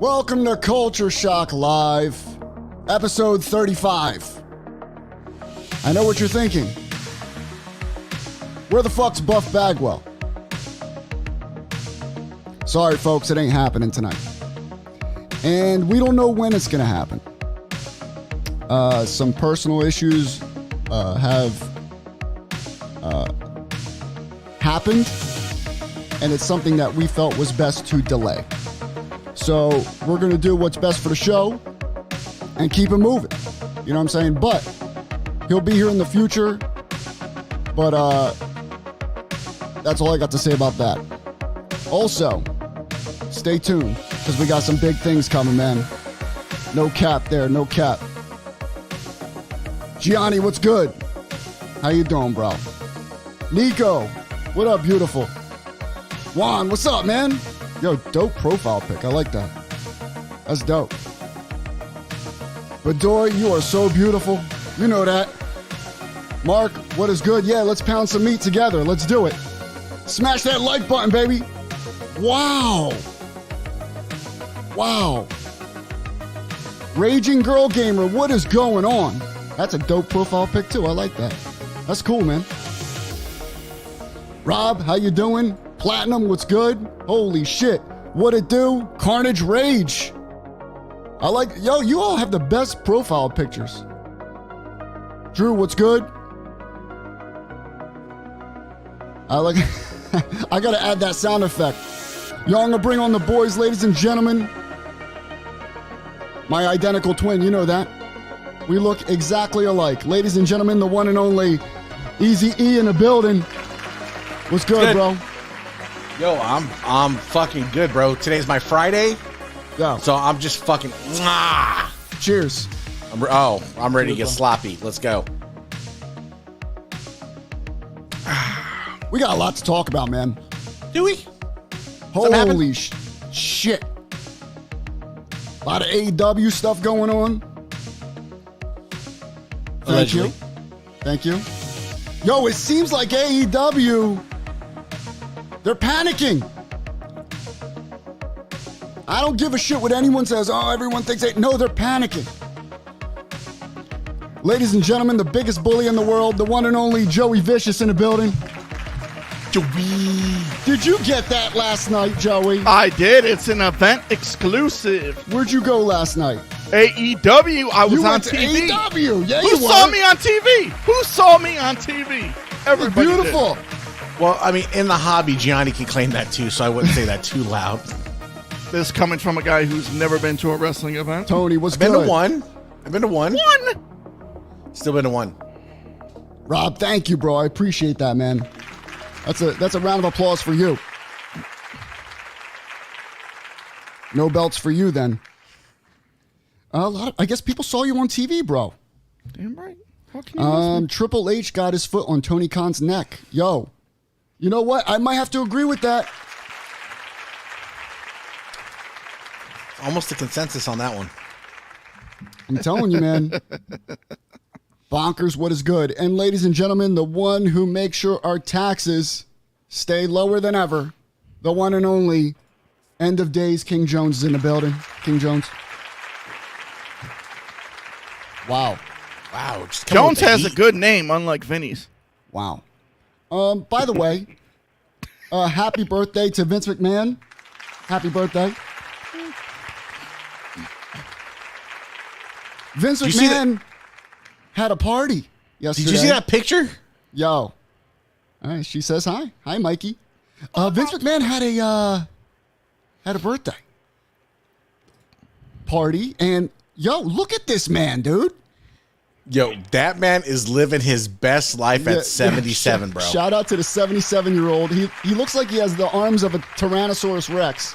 Welcome to Culture Shock Live, episode 35. I know what you're thinking. Where the fuck's Buff Bagwell? Sorry, folks, it ain't happening tonight. And we don't know when it's going to happen. Some personal issues have happened, and it's something that we felt was best to delay. So we're going to do what's best for the show and keep it moving. You know what I'm saying? But he'll be here in the future. But that's all I got to say about that. Also, stay tuned because we got some big things coming, man. No cap there, no cap. Gianni, what's good? How you doing, bro? Nico, what up, beautiful? Juan, what's up, man? Yo, dope profile pic. I like that. That's dope. Bedoy, you are so beautiful. You know that. Mark, what is good? Yeah, let's pound some meat together. Let's do it. Smash that like button, baby. Wow. Wow. Raging Girl Gamer, what is going on? That's a dope profile pic, too. I like that. That's cool, man. Rob, how you doing? Platinum, what's good? Holy shit. What it do? Carnage Rage. I like, yo, you all have the best profile pictures. Drew, what's good? I like, I gotta add that sound effect. Y'all gonna bring on the boys, ladies and gentlemen. My identical twin, you know that. We look exactly alike. Ladies and gentlemen, the one and only Easy E in the building. What's good, bro? Yo, I'm fucking good, bro. Today's my Friday. Yeah. So I'm just fucking. Cheers. I'm ready to get sloppy. Let's go. We got a lot to talk about, man. Do we? Holy shit. A lot of AEW stuff going on. Allegedly. Thank you. Yo, it seems like AEW, they're panicking. I don't give a shit what anyone says. Oh, everyone thinks no, they're panicking. Ladies and gentlemen, the biggest bully in the world, the one and only Joey Vicious in the building. Joey. Did you get that last night, Joey? I did. It's an event exclusive. Where'd you go last night? AEW. I was on TV. AEW. Yeah, Who saw me on TV? Who saw me on TV? Everybody beautiful. did. Well, I mean, in the hobby, Gianni can claim that too, so I wouldn't say that too loud. This coming from a guy who's never been to a wrestling event. Tony, what's I've good? been to one. I've been to one. One. Still been to one. Rob, thank you, bro. I appreciate that, man. That's a round of applause for you. No belts for you, then. I guess people saw you on TV, bro. Damn right. How can you Triple H got his foot on Tony Khan's neck. Yo, you know what? I might have to agree with that. Almost a consensus on that one. I'm telling you, man. Bonkers, what is good? And ladies and gentlemen, the one who makes sure our taxes stay lower than ever, the one and only End of Days King Jones is in the building. King Jones. Wow. Wow. Jones has a good name, unlike Vinny's. Wow. By the way, happy birthday to Vince McMahon. Happy birthday. Vince McMahon had a party yesterday. Did you see that picture? Yo. All right, she says hi. Hi, Mikey. Vince McMahon had a birthday party, and yo, look at this man, dude. Yo, that man is living his best life at 77, bro. Shout out to the 77-year-old. He looks like he has the arms of a Tyrannosaurus Rex.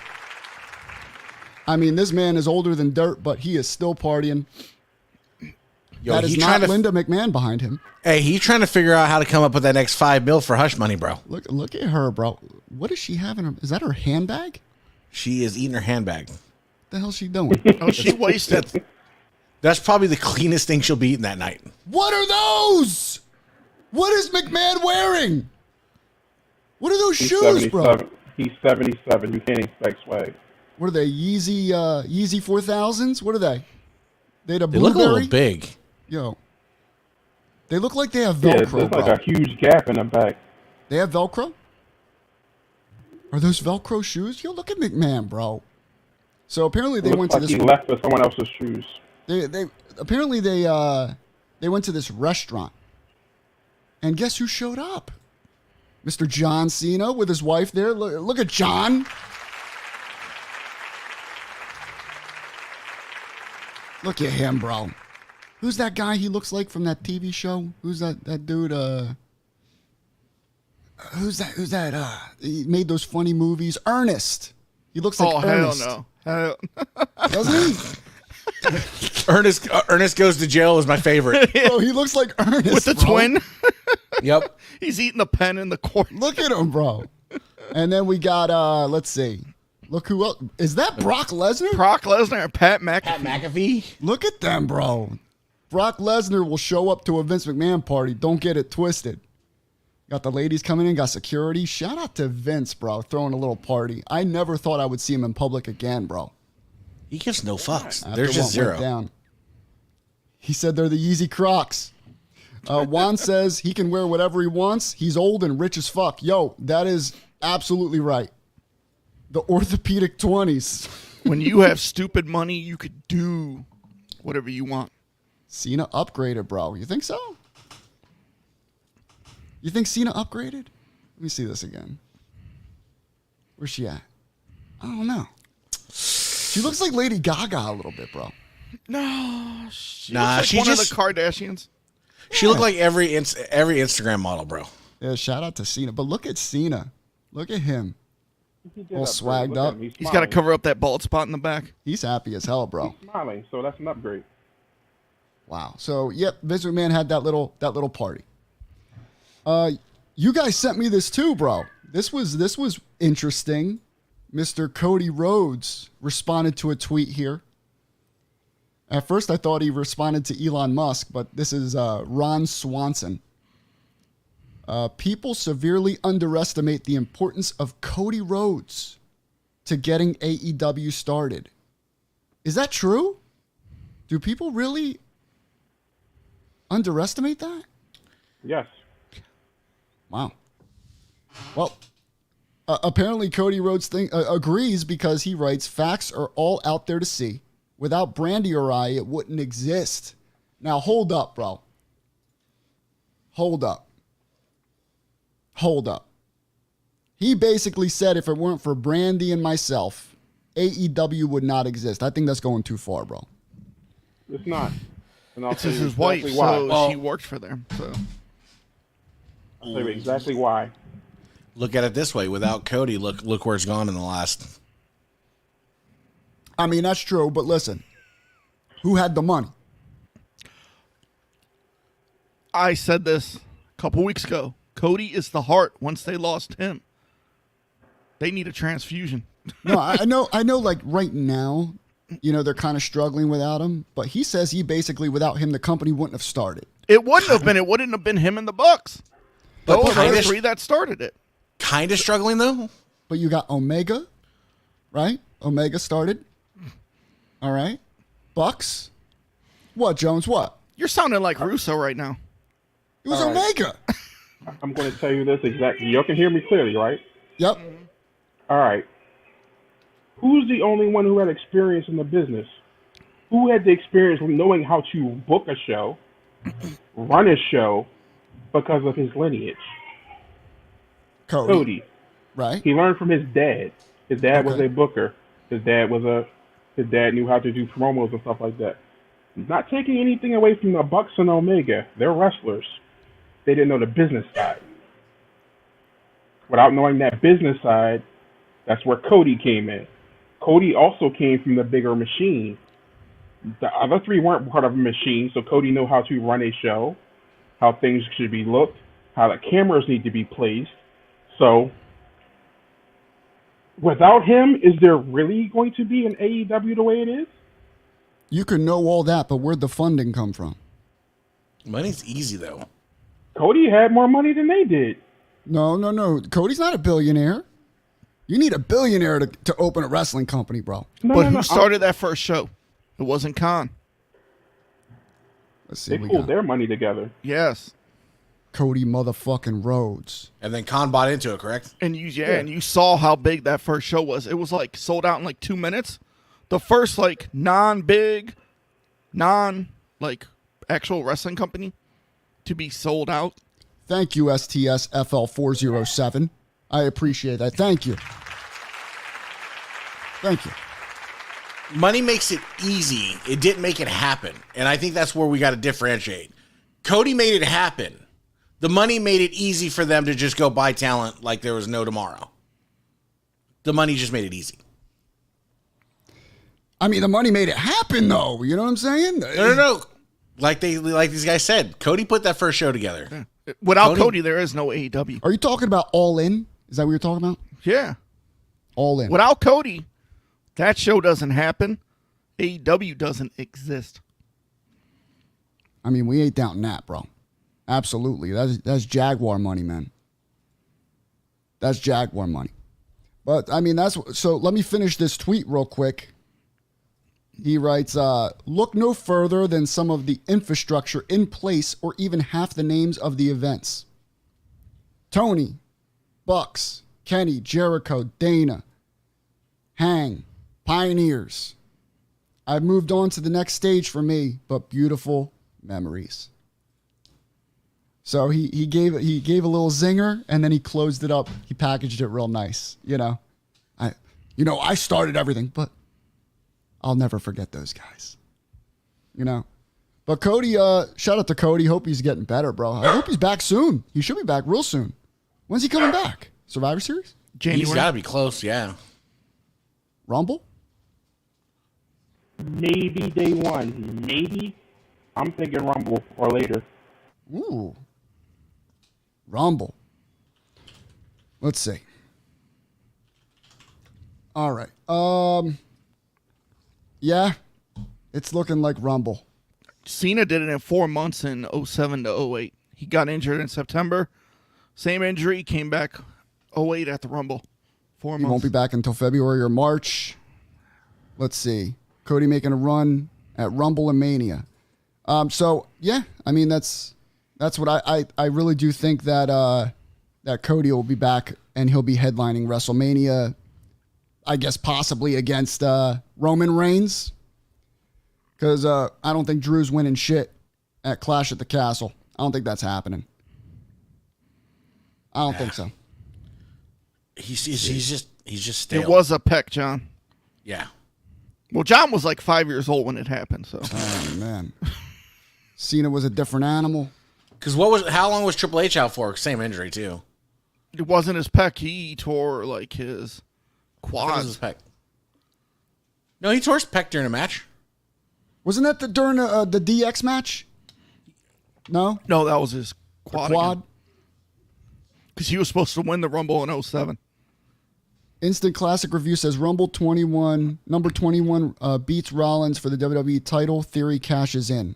I mean, this man is older than dirt, but he is still partying. Yo, that is not Linda McMahon behind him. Hey, he's trying to figure out how to come up with that next $5 million for hush money, bro. Look at her, bro. What is she having? Is that her handbag? She is eating her handbag. What the hell is she doing? Oh, she wasted. That's probably the cleanest thing she'll be eating that night. What are those? What is McMahon wearing? What are those shoes, bro? He's 77. You can't expect swag. What are they? Yeezy 4000s? What are they? They had a They look a blueberry? little big. Yo. They look like they have Yeah, Velcro, there's bro. like a huge gap in the back. They have Velcro? Are those Velcro shoes? Yo, look at McMahon, bro. So apparently they went to this. He left with someone else's shoes. They went to this restaurant, and guess who showed up? Mr. John Cena with his wife there. Look at John. Look at him, bro. Who's that guy he looks like from that TV show? Who's that dude? Who's that? He made those funny movies. Ernest. He looks like Ernest. Hell no. Doesn't he? Ernest Goes to Jail is my favorite. Bro, he looks like Ernest. With the bro. twin. Yep. He's eating a pen in the corner. Look at him, bro. And then we got, let's see. Look who else. Is that Brock Lesnar? Brock Lesnar and Pat McAfee. Pat McAfee. Look at them, bro. Brock Lesnar will show up to a Vince McMahon party. Don't get it twisted. Got the ladies coming in, got security. Shout out to Vince, bro, throwing a little party. I never thought I would see him in public again, bro. He gives no fucks. After There's just what went zero. down. He said they're the Yeezy Crocs. Juan says he can wear whatever he wants. He's old and rich as fuck. Yo, that is absolutely right. The orthopedic 20s. When you have stupid money, you could do whatever you want. Cena upgraded, bro. You think so? You think Cena upgraded? Let me see this again. Where's she at? I don't know. She looks like Lady Gaga a little bit, bro. No, she Nah, looks like she one just- of the Kardashians. She looked like every Instagram model, bro. Yeah, shout out to Cena. But look at Cena. Look at him. He did All upgrade. swagged Look at up. him. He's got to smiling. cover up that bald spot in the back. He's happy as hell, bro. He's smiling, so that's an upgrade. Wow. So, yep, Vince McMahon had that little party. You guys sent me this too, bro. This was interesting. Mr. Cody Rhodes responded to a tweet here. At first, I thought he responded to Elon Musk, but this is Ron Swanson. People severely underestimate the importance of Cody Rhodes to getting AEW started. Is that true? Do people really underestimate that? Yes. Wow. Well, apparently Cody Rhodes agrees because he writes, facts are all out there to see. Without Brandy or I, it wouldn't exist. Now, hold up, bro. Hold up. He basically said if it weren't for Brandy and myself, AEW would not exist. I think that's going too far, bro. It's not. And I'll It's tell just you his wife, exactly why. so she worked for them. So I'll tell you exactly why. Look at it this way: without Cody, look where it's gone in the last. I mean, that's true, but listen. Who had the money? I said this a couple weeks ago. Cody is the heart. Once they lost him, they need a transfusion. No, I know, like right now, they're kind of struggling without him, but he says he basically, without him, the company wouldn't have started. It wouldn't have been. It wouldn't have been him and the Bucks. But Those are kinda- the three that started it. Kind of struggling though. But you got Omega, right? Omega started. All right. Bucks. What, Jones? What? You're sounding like Russo right now. It was All right. Omega. I'm going to tell you this exactly. You can hear me clearly, right? Yep. All right. Who's the only one who had experience in the business? Who had the experience of knowing how to book a show, run a show, because of his lineage? Cody. Right. He learned from his dad. His dad was Okay. a booker. His dad knew how to do promos and stuff like that. Not taking anything away from the Bucks and Omega. They're wrestlers. They didn't know the business side. Without knowing that business side, that's where Cody came in. Cody also came from the bigger machine. The other three weren't part of a machine, so Cody knew how to run a show, how things should be looked, how the cameras need to be placed. So, without him, is there really going to be an AEW the way it is? You can know all that, but where'd the funding come from? Money's easy though. Cody had more money than they did. No. Cody's not a billionaire. You need a billionaire to open a wrestling company, bro. But who started that first show? It wasn't Khan. Let's see. They pulled their money together. Yes. Cody motherfucking Rhodes. And then Khan bought into it, correct? And you saw how big that first show was. It was like sold out in like 2 minutes. The first like non-big, like actual wrestling company to be sold out. Thank you, STS FL407. I appreciate that. Thank you. Thank you. Money makes it easy. It didn't make it happen. And I think that's where we got to differentiate. Cody made it happen. The money made it easy for them to just go buy talent like there was no tomorrow. The money just made it easy. I mean, the money made it happen, though. You know what I'm saying? No. Like these guys said, Cody put that first show together. Without Cody, there is no AEW. Are you talking about All In? Is that what you're talking about? Yeah. All In. Without Cody, that show doesn't happen. AEW doesn't exist. I mean, we ain't doubting that, bro. Absolutely. That's Jaguar money, man. That's Jaguar money. But, I mean, so let me finish this tweet real quick. He writes, look no further than some of the infrastructure in place or even half the names of the events. Tony, Bucks, Kenny, Jericho, Dana, Hang, Pioneers. I've moved on to the next stage for me, but beautiful memories. So he gave a little zinger and then he closed it up. He packaged it real nice. I started everything, but I'll never forget those guys. But Cody, shout out to Cody. Hope he's getting better, bro. I hope he's back soon. He should be back real soon. When's he coming back? Survivor Series? January. He's got to be close, yeah. Rumble? Maybe day one. Maybe. I'm thinking Rumble or later. Ooh. Rumble. Let's see. All right. Yeah. It's looking like Rumble. Cena did it in 4 months in 07 to 08. He got injured in September. Same injury, came back 08 at the Rumble. 4 months. He won't be back until February or March. Let's see. Cody making a run at Rumble and Mania. So yeah, I mean that's what I really do think that that Cody will be back and he'll be headlining WrestleMania. I guess possibly against Roman Reigns, because I don't think Drew's winning shit at Clash at the Castle. I don't think that's happening. I don't think so. He's just stale. It was a peck, John. Yeah. Well, John was like 5 years old when it happened, so. Oh man, Cena was a different animal. Because how long was Triple H out for? Same injury too. It wasn't his pec. He tore like his quads. His pec. No, he tore his pec during a match. Wasn't that during the DX match? No, No, that was his quad. quad. Because he was supposed to win the Rumble in 07. Instant Classic Review says Rumble 21, number 21 beats Rollins for the WWE title. Theory cashes in.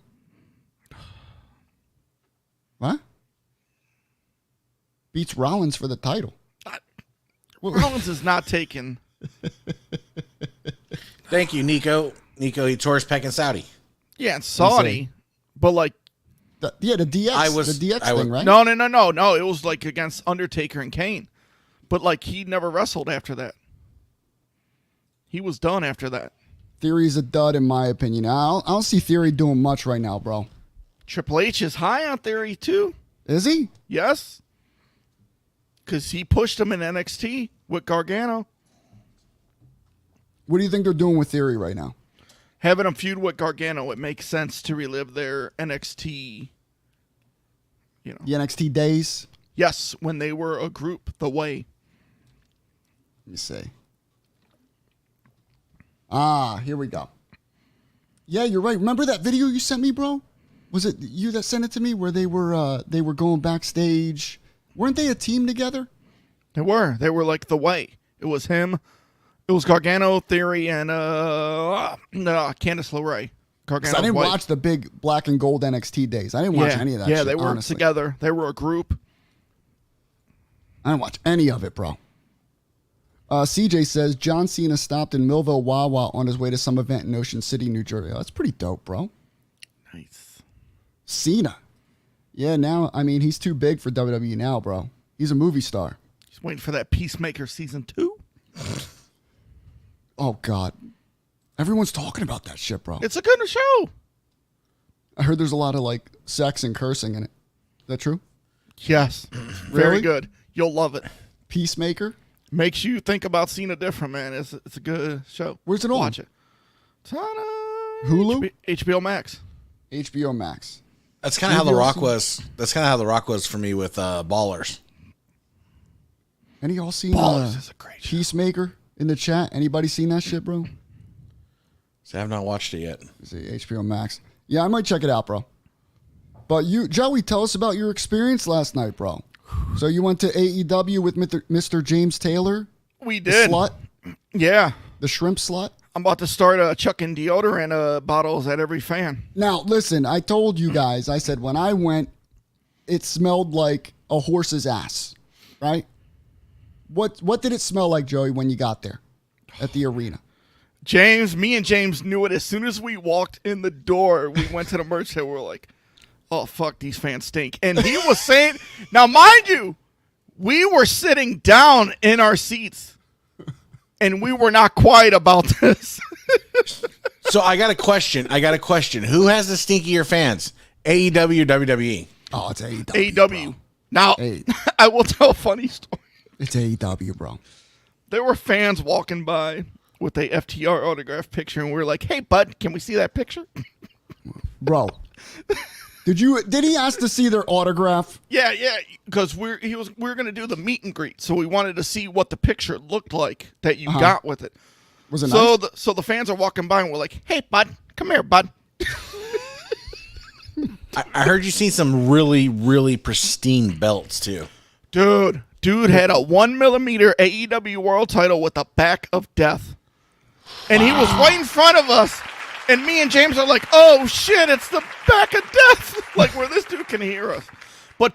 What? Beats Rollins for the title. Rollins is not taking. Thank you, Nico. He tore his pec in Saudi. Yeah, it's Saudi, but like. The DX, the DX thing, right? No. It was like against Undertaker and Kane. But like he never wrestled after that. He was done after that. Theory's a dud in my opinion. I don't see Theory doing much right now, bro. Triple H is high on Theory too. Is he? Yes. Because he pushed him in NXT with Gargano. What do you think they're doing with Theory right now? Having him feud with Gargano, it makes sense to relive their NXT. The NXT days? Yes, when they were a group, The Way. Let me see. Here we go. Yeah, you're right. Remember that video you sent me, bro? Was it you that sent it to me where they were going backstage? Weren't they a team together? They were. They were like The Way. It was him. It was Gargano, Theory, and Candice LeRae. Gargano. I didn't watch the big black and gold NXT days. I didn't watch any of that. Yeah, shit, they were honestly. together. They were a group. I didn't watch any of it, bro. CJ says John Cena stopped in Millville Wawa on his way to some event in Ocean City, New Jersey. Oh, that's pretty dope, bro. Nice. Cena. Yeah, now, I mean, he's too big for WWE now, bro. He's a movie star. He's waiting for that Peacemaker season 2. Oh, God. Everyone's talking about that shit, bro. It's a good show. I heard there's a lot of, like, sex and cursing in it. Is that true? Yes. Very Really? good. You'll love it. Peacemaker? Makes you think about Cena different, man. It's a good show. Where's it on? Watch it. It's on Hulu? HBO Max. HBO Max. That's kind of how The Maybe Rock I'll see- was. That's kind of how The Rock was for me with Ballers. Any y'all seen Ballers is a great show. Peacemaker in the chat? Anybody seen that shit, bro? So I have not watched it yet. Is it HBO Max? Yeah, I might check it out, bro. But you, Joey, tell us about your experience last night, bro. So you went to AEW with Mr. James Taylor? We The did. slut? Yeah. The shrimp slut? I'm about to start chucking deodorant bottles at every fan. Now, listen, I told you guys, I said when I went, it smelled like a horse's ass, right? What did it smell like, Joey, when you got there at the arena? Me and James knew it as soon as we walked in the door. We went to the merch stand. We were like, oh, fuck, these fans stink. And he was saying, now, mind you, we were sitting down in our seats, and we were not quiet about this. So I got a question. Who has the stinkier fans? AEW or WWE? Oh, it's AEW. AEW. Bro. Now, Hey. I will tell a funny story. It's AEW, bro. There were fans walking by with a FTR autograph picture, and we were like, hey, bud, can we see that picture? Bro. Did he ask to see their autograph? Yeah, because we're gonna do the meet and greet, so we wanted to see what the picture looked like that you got with it. Was it So nice? so the fans are walking by and we're like, "Hey, bud, come here, bud." I heard you seen some really, really pristine belts too. Dude had a 1 millimeter AEW World Title with the back of death, and he was right in front of us. And me and James are like, "Oh shit, it's the back of death!" Like where this dude can hear us. But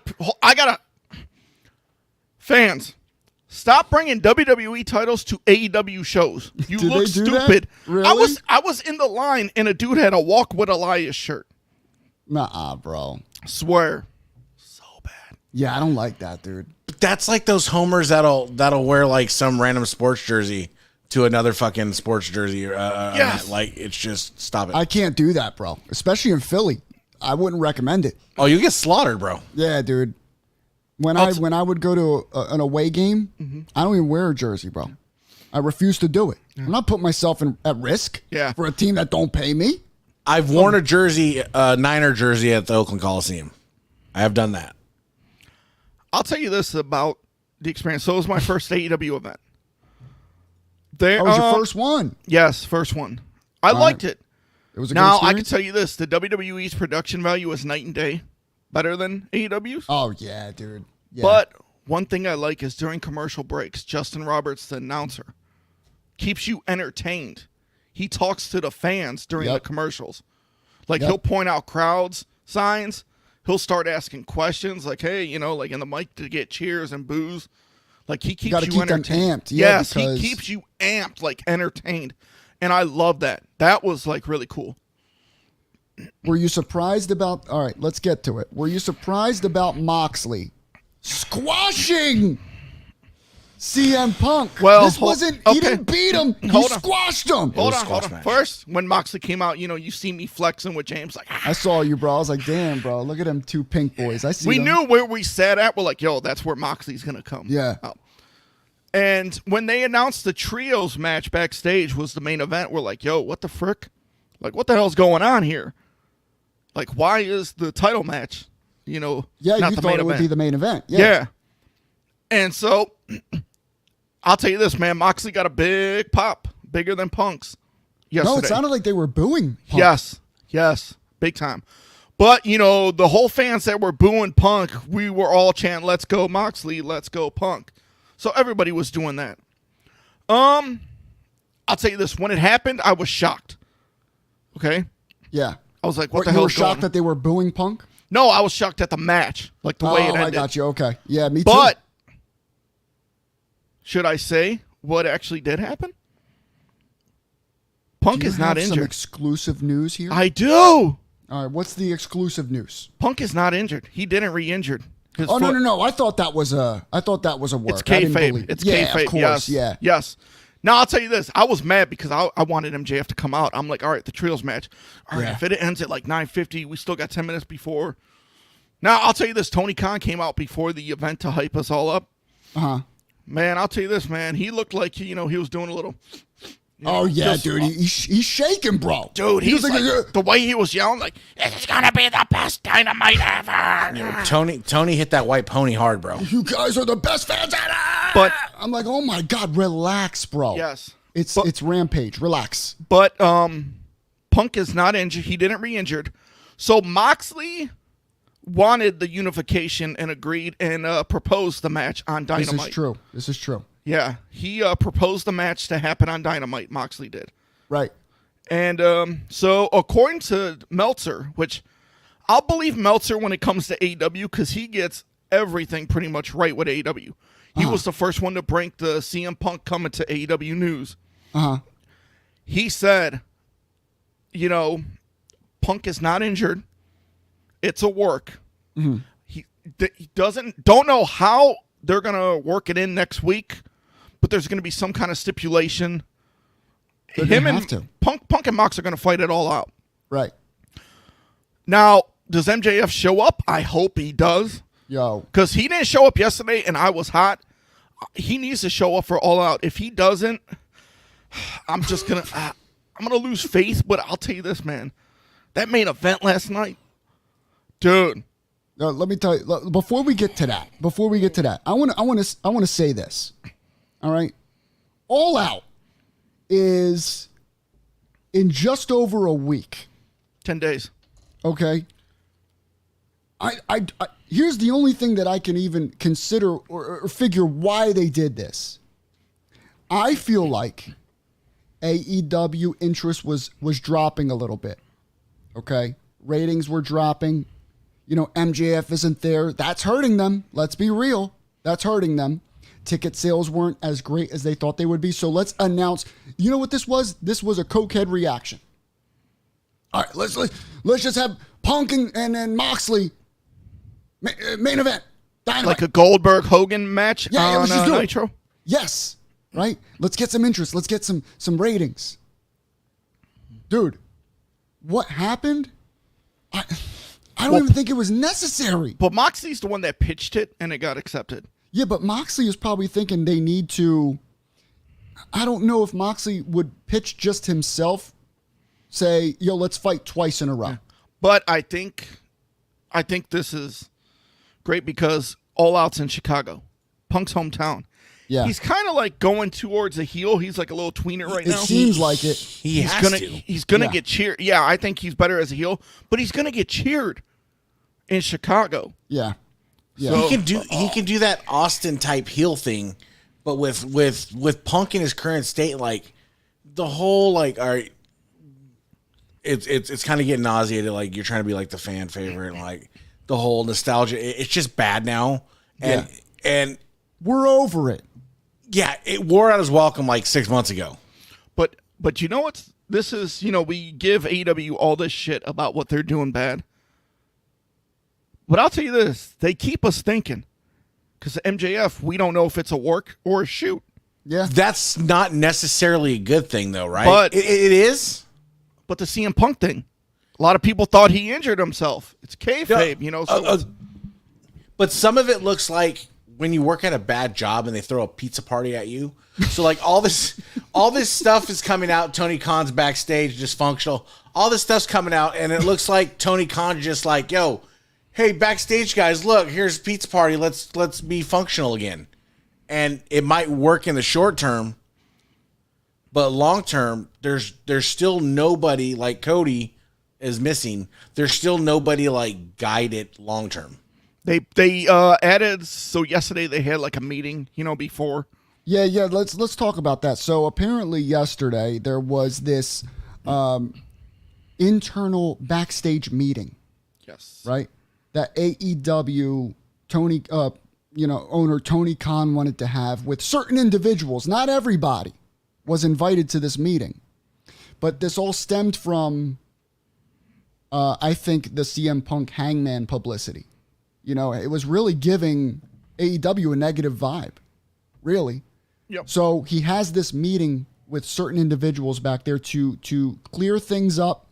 fans. Stop bringing WWE titles to AEW shows. You Did look they do that? stupid. Really? I was in the line and a dude had a Walk with Elias shirt. Nuh-uh, bro. Swear. So bad. Yeah, I don't like that, dude. But that's like those homers that'll wear like some random sports jersey to another fucking sports jersey. Yes. Like it's just stop it. I can't do that, bro. Especially in Philly. I wouldn't recommend it. Oh, you get slaughtered, bro. Yeah, dude. When I would go to an away game, I don't even wear a jersey, bro. I refuse to do it. I'm not putting myself at risk for a team that don't pay me. I've worn a jersey, Niner jersey at the Oakland Coliseum. I have done that. I'll tell you this about the experience. So it was my first AEW event. That was your first one. Yes, first one. I liked it. It was a Now, good I can experience? tell you this. The WWE's production value is night and day. Better than AEW's. Oh, yeah, dude. Yeah. But one thing I like is during commercial breaks, Justin Roberts, the announcer, keeps you entertained. He talks to the fans during the commercials. Like, he'll point out crowds, signs. He'll start asking questions like, hey, like in the mic to get cheers and boos. Like, he keeps you keep them entertained. amped. Yeah, Yes, because he keeps you amped, like entertained. And I love that. That was, like, really cool. Were you surprised about... All right, let's get to it. Were you surprised about Moxley squashing CM Punk? Well, this wasn't... He didn't beat him. He Hold on. squashed him. Hold squash on. match. First, when Moxley came out, you see me flexing with James. Like, I saw you, bro. I was like, damn, bro. Look at them two pink boys. I see we them. knew where we sat at. We're like, yo, that's where Moxley's going to come. Yeah. Oh. And when they announced the trios match backstage was the main event, we're like, yo, what the frick? Like, what the hell's going on here? Like, why is the title match, Yeah, not you the thought main it would event? be the main event. Yeah. And so, I'll tell you this, man. Moxley got a big pop, bigger than Punk's yesterday. No, it sounded like they were booing Punk. Yes, big time. But, the whole fans that were booing Punk, we were all chanting, let's go Moxley, let's go Punk. So everybody was doing that. I'll tell you this. When it happened, I was shocked. Okay? Yeah. I was like, what the You hell were is going shocked on? that they were booing Punk? No, I was shocked at the match. Like the way it ended. I got you. Okay. Yeah, me too. But, should I say, what actually did happen? Punk Do you is not have some injured. exclusive news here? I do. All right, what's the exclusive news? Punk is not injured. He didn't re-injured. His Oh foot. no! I thought that was a work. It's I didn't kayfabe. believe- It's yeah, kayfabe. of course. Yes. Yeah. Yes. Now I'll tell you this. I was mad because I wanted MJF to come out. I'm like, all right, the trios match. All right, Yeah. if it ends at like 9:50, we still got 10 minutes before. Now I'll tell you this. Tony Khan came out before the event to hype us all up. Man, I'll tell you this, man. He looked like he was doing a little. Oh yeah, just- dude. He's shaking, bro. Dude, He was he's like, the way he was yelling, like, this is gonna be the best Dynamite ever. Tony hit that white pony hard, bro. you guys are the best fans ever. But I'm like, oh my god, relax, bro. yes, It's Rampage. Relax. but Punk is not injured. He didn't re-injured. So Moxley wanted the unification and agreed and proposed the match on Dynamite. This is true. Yeah, he proposed the match to happen on Dynamite. Moxley did. Right. And so according to Meltzer, which I'll believe Meltzer when it comes to AEW because he gets everything pretty much right with AEW. He was the first one to break the CM Punk coming to AEW news. He said, Punk is not injured. It's a work. He don't know how they're gonna work it in next week, but there's gonna be some kind of stipulation. They're Him gonna and have to. Punk and Mox are gonna fight it all out. Right. Now, does MJF show up? I hope he does. Yo. Because he didn't show up yesterday and I was hot. He needs to show up for All Out. If he doesn't, I'm just going to... I'm going to lose faith, but I'll tell you this, man. That main event last night, dude. Let me tell you. Before we get to that, I want to say this. All right. All Out is in just over a week. 10 days. Okay. I here's the only thing that I can even consider or figure why they did this. I feel like AEW interest was dropping a little bit. Okay. Ratings were dropping. MJF isn't there. That's hurting them. Let's be real. That's hurting them. Ticket sales weren't as great as they thought they would be. So let's announce. You know what this was? This was a cokehead reaction. All right, let's just have Punk and Moxley main event. Dynamite. Like a Goldberg Hogan match on let's just do it. Nitro. Yes, right. Let's get some interest. Let's get some ratings. Dude, what happened? I don't even think it was necessary. But Moxley's the one that pitched it and it got accepted. Yeah, but Moxley is probably thinking they need to. I don't know if Moxley would pitch just himself. Say, yo, let's fight twice in a row. But I think this is great because All Out's in Chicago, Punk's hometown. Yeah. He's kind of like going towards a heel. He's like a little tweener right It now. seems like it. He's gonna Yeah. get cheered. Yeah, I think he's better as a heel, but he's gonna get cheered in Chicago. Yeah. Yeah. So- He can do that Austin type heel thing, but with Punk in his current state, like the whole all right, it's kind of getting nauseated. Like you're trying to be like the fan favorite, and like the whole nostalgia. It's just bad now, and We're over it. yeah, it wore out his welcome like 6 months ago. But you know what? This is, we give AEW all this shit about what they're doing bad. But I'll tell you this, they keep us thinking. Because MJF, we don't know if it's a work or a shoot. Yeah. That's not necessarily a good thing, though, right? But- it is. But the CM Punk thing, a lot of people thought he injured himself. It's kayfabe, so But some of it looks like when you work at a bad job and they throw a pizza party at you. So like all this stuff is coming out. Tony Khan's backstage, dysfunctional. All this stuff's coming out, and it looks like Tony Khan just like, yo, hey, backstage guys, look, here's pizza party. Let's be functional again. And it might work in the short term, but long term, there's still nobody like Cody is missing. There's still nobody like guided long term. They added, so yesterday they had like a meeting, before. Yeah. Let's talk about that. So apparently yesterday there was this internal backstage meeting, Yes. right? That AEW Tony owner Tony Khan wanted to have with certain individuals. Not everybody was invited to this meeting, but this all stemmed from, I think, the CM Punk Hangman publicity. It was really giving AEW a negative vibe, really. Yep. So he has this meeting with certain individuals back there to clear things up,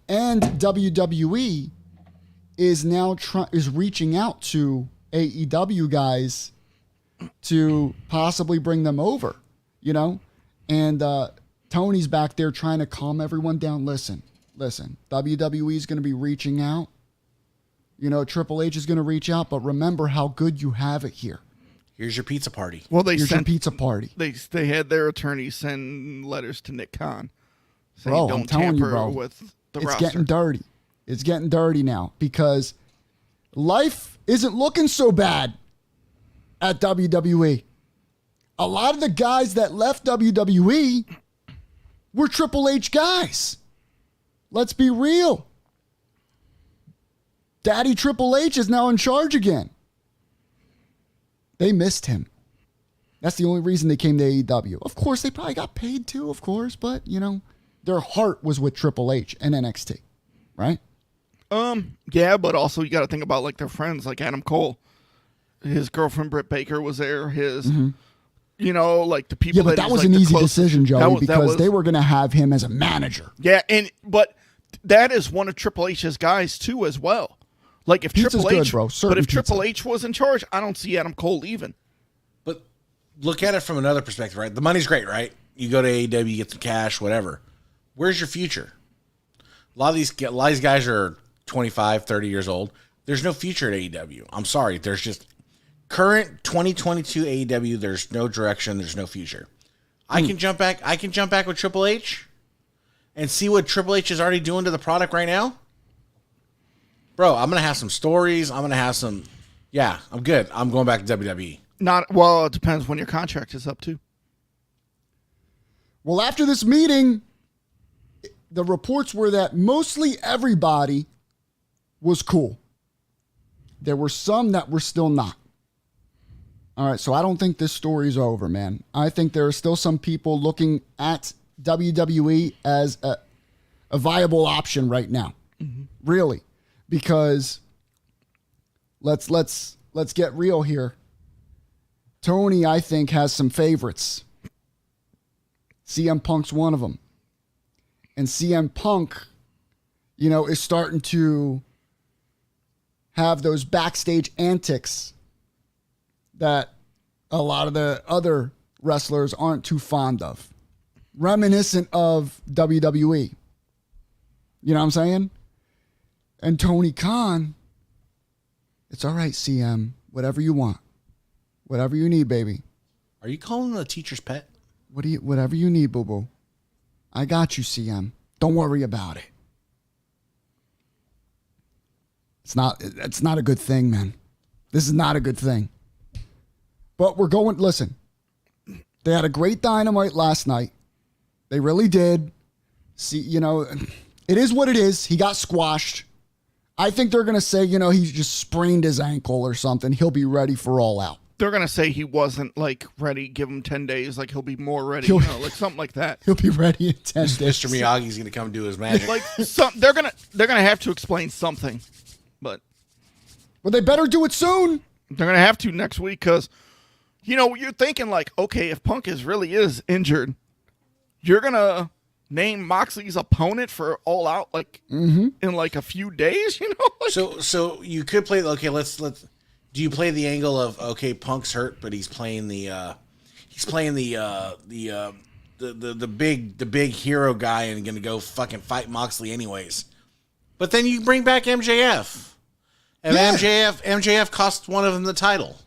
and WWE is now reaching out to AEW guys to possibly bring them over, and Tony's back there trying to calm everyone down. Listen, WWE is going to be reaching out. Triple H is going to reach out, but remember how good you have it here. Here's your pizza party. Well, Here's your pizza party. They had their attorneys send letters to Nick Khan saying Bro, don't I'm telling you, tamper bro, with the it's roster. getting dirty. It's getting dirty now because life isn't looking so bad at WWE. A lot of the guys that left WWE were Triple H guys. Let's be real. Daddy Triple H is now in charge again. They missed him. That's the only reason they came to AEW. Of course, they probably got paid too, of course, but, their heart was with Triple H and NXT, right? Yeah, but also you got to think about like their friends, like Adam Cole. His girlfriend Britt Baker was there. His, like the people. Yeah, but that was an easy decision, Joey, because they were going to have him as a manager. Yeah, but that is one of Triple H's guys too, as well. Like if Pizza's Triple H, good, bro. but Certain if Triple pizza. H was in charge, I don't see Adam Cole leaving. But look at it from another perspective, right? The money's great, right? You go to AEW, you get some cash, whatever. Where's your future? A lot of these guys are 25, 30 years old. There's no future at AEW. I'm sorry. There's just current 2022 AEW. There's no direction. There's no future. I can jump back with Triple H and see what Triple H is already doing to the product right now. Bro, I'm going to have some stories. I'm going to have some. Yeah, I'm good. I'm going back to WWE. It depends when your contract is up too. Well, after this meeting, the reports were that mostly everybody was cool. There were some that were still not. All right, so I don't think this story is over, man. I think there are still some people looking at WWE as a viable option right now. Mm-hmm. Really. Because let's get real here. Tony, I think, has some favorites. CM Punk's one of them. And CM Punk, is starting to have those backstage antics that a lot of the other wrestlers aren't too fond of. Reminiscent of WWE. You know what I'm saying? And Tony Khan, it's all right, CM. Whatever you want. Whatever you need, baby. Are you calling the teacher's pet? Whatever you need, boo-boo. I got you, CM. Don't worry about it. It's not a good thing, man. This is not a good thing. But listen, they had a great Dynamite last night. They really did. See, it is what it is. He got squashed. I think they're going to say, he just sprained his ankle or something. He'll be ready for All Out. They're going to say he wasn't ready. Give him 10 days. He'll be more ready. Something like that. He'll be ready in 10 days. Mr. Miyagi's going to come do his magic. They're going to have to explain something. But they better do it soon. They're going to have to next week because, you're thinking okay, if Punk really is injured, you're going to name Moxley's opponent for All Out in a few days, So you could play let's do you play the angle of Punk's hurt but he's playing the big hero guy and going to go fucking fight Moxley anyways. But then you bring back MJF. And MJF costs one of them the title.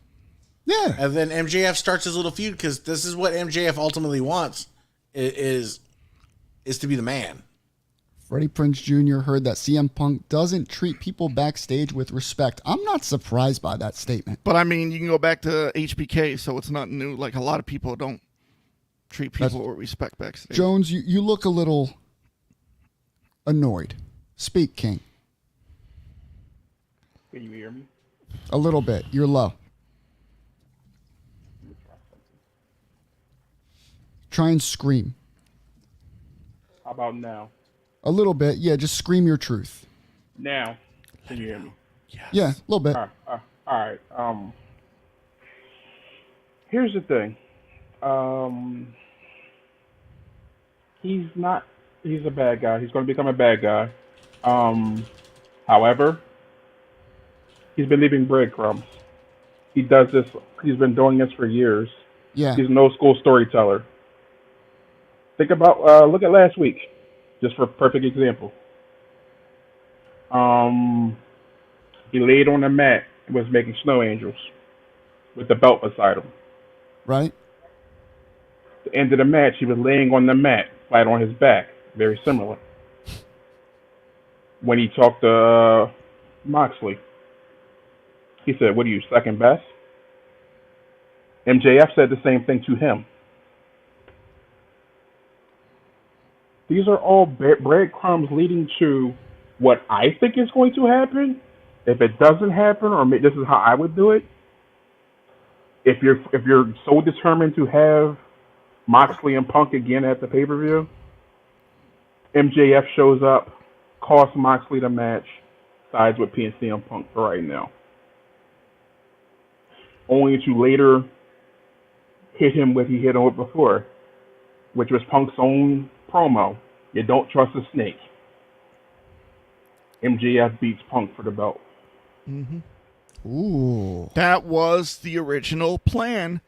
Yeah. And then MJF starts his little feud because this is what MJF ultimately wants is to be the man. Freddie Prinze Jr. heard that CM Punk doesn't treat people backstage with respect. I'm not surprised by that statement. But I mean, you can go back to HBK, so it's not new. A lot of people don't treat people with respect backstage. Jones, you look a little annoyed. Speak, King. Can you hear me? A little bit. You're low. Try and scream. How about now? A little bit. Yeah, just scream your truth. Now, can you hear me? Yes. Yeah, a little bit. All right. Here's the thing. He's not. He's a bad guy. He's going to become a bad guy. However, he's been leaving breadcrumbs. He does this. He's been doing this for years. Yeah. He's an old school storyteller. Think about. Look at last week, just for a perfect example. He laid on the mat and was making snow angels with the belt beside him. Right? At the end of the match, he was laying on the mat, flat on his back. Very similar. When he talked to Moxley, he said, "What are you, second best?" MJF said the same thing to him. These are all breadcrumbs leading to what I think is going to happen. If it doesn't happen, or this is how I would do it. If you're so determined to have Moxley and Punk again at the pay-per-view, MJF shows up, costs Moxley the match, sides with PNC and Punk for right now. Only to later hit him what he hit him with before, which was Punk's own promo. You don't trust a snake. MJF beats Punk for the belt. Ooh. That was the original plan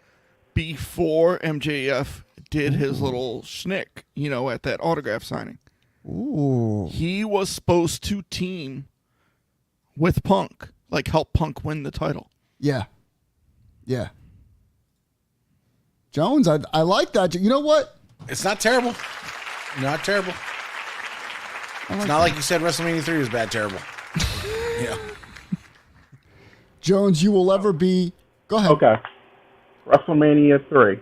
before MJF did his little schnick, at that autograph signing. Ooh. He was supposed to team with Punk, like help Punk win the title. Yeah. Yeah. Jones, I like that. You know what? It's not terrible. Not terrible. It's not like you said WrestleMania 3 was bad, terrible. Yeah. Jones, you will ever be... Go ahead. Okay. WrestleMania 3.